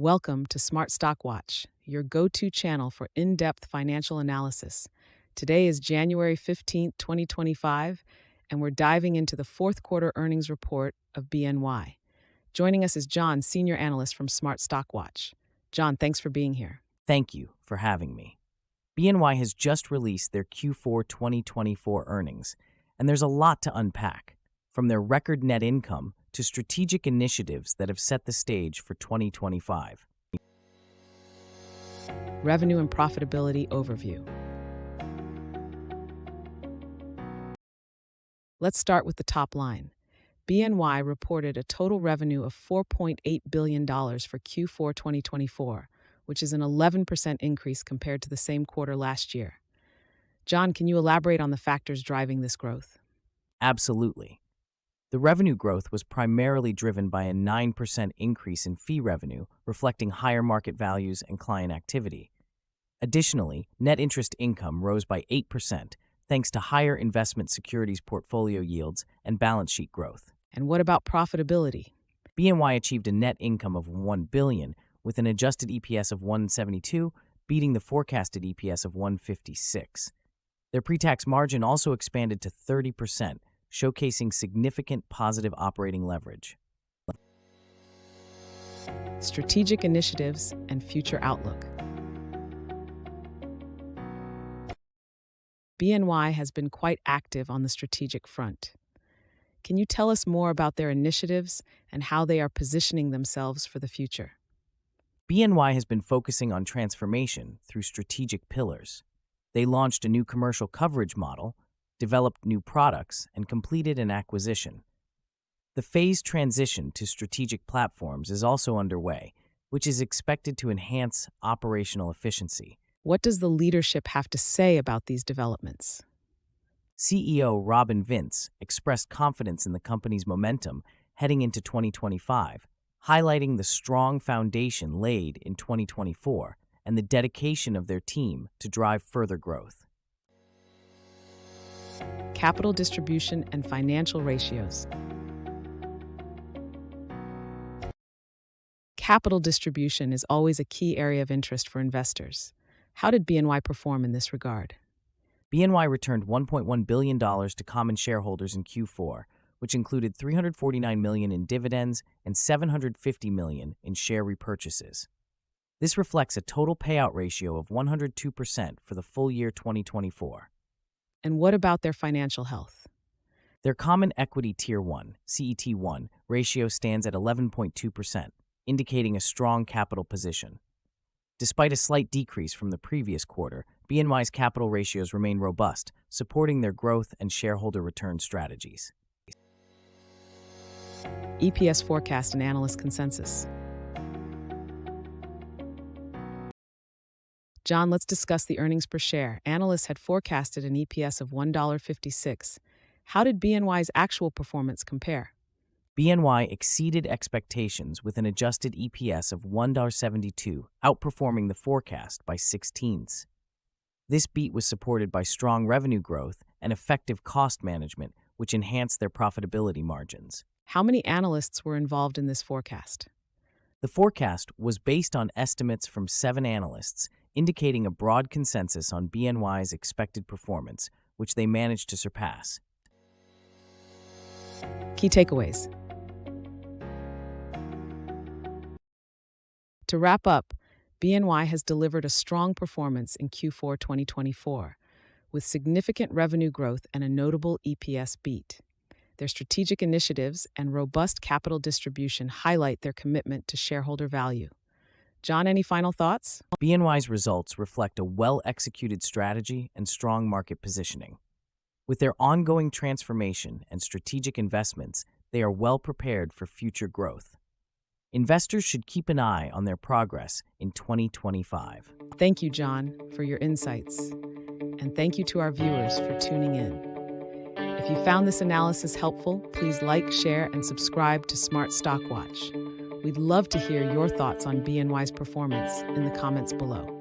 Welcome to Smart Stock Watch, your go-to channel for in-depth financial analysis. Today is January 15th, 2025, and we're diving into the fourth quarter earnings report of BNY. Joining us is John, senior analyst from Smart Stock Watch. John, thanks for being here. Thank you for having me. BNY has just released their Q4 2024 earnings, and there's a lot to unpack, from their record net income to strategic initiatives that have set the stage for 2025. Revenue and profitability overview. Let's start with the top line. BNY reported a total revenue of $4.8 billion for Q4 2024, which is an 11% increase compared to the same quarter last year. John, can you elaborate on the factors driving this growth? Absolutely. The revenue growth was primarily driven by a 9% increase in fee revenue, reflecting higher market values and client activity. Additionally, net interest income rose by 8%, thanks to higher investment securities portfolio yields and balance sheet growth. And what about profitability? BNY achieved a net income of $1 billion, with an adjusted EPS of $1.72, beating the forecasted EPS of $1.56. Their pre-tax margin also expanded to 30%, showcasing significant positive operating leverage. Strategic initiatives and future outlook. BNY has been quite active on the strategic front. Can you tell us more about their initiatives and how they are positioning themselves for the future? BNY has been focusing on transformation through strategic pillars. They launched a new commercial coverage model, developed new products, and completed an acquisition. The phased transition to strategic platforms is also underway, which is expected to enhance operational efficiency. What does the leadership have to say about these developments? CEO Robin Vince expressed confidence in the company's momentum heading into 2025, highlighting the strong foundation laid in 2024 and the dedication of their team to drive further growth. Capital distribution and financial ratios. Capital distribution is always a key area of interest for investors. How did BNY perform in this regard? BNY returned $1.1 billion to common shareholders in Q4, which included $349 million in dividends and $750 million in share repurchases. This reflects a total payout ratio of 102% for the full year 2024. And what about their financial health? Their Common Equity Tier 1 (CET1) ratio stands at 11.2%, indicating a strong capital position. Despite a slight decrease from the previous quarter, BNY's capital ratios remain robust, supporting their growth and shareholder return strategies. EPS forecast and analyst consensus. John, let's discuss the earnings per share. Analysts had forecasted an EPS of $1.56. How did BNY's actual performance compare? BNY exceeded expectations with an adjusted EPS of $1.72, outperforming the forecast by 16ths. This beat was supported by strong revenue growth and effective cost management, which enhanced their profitability margins. How many analysts were involved in this forecast? The forecast was based on estimates from 7 analysts, indicating a broad consensus on BNY's expected performance, which they managed to surpass. Key takeaways. To wrap up, BNY has delivered a strong performance in Q4 2024, with significant revenue growth and a notable EPS beat. Their strategic initiatives and robust capital distribution highlight their commitment to shareholder value. John, any final thoughts? BNY's results reflect a well-executed strategy and strong market positioning. With their ongoing transformation and strategic investments, they are well prepared for future growth. Investors should keep an eye on their progress in 2025. Thank you, John, for your insights. And thank you to our viewers for tuning in. If you found this analysis helpful, please like, share, and subscribe to Smart Stock Watch. We'd love to hear your thoughts on BNY's performance in the comments below.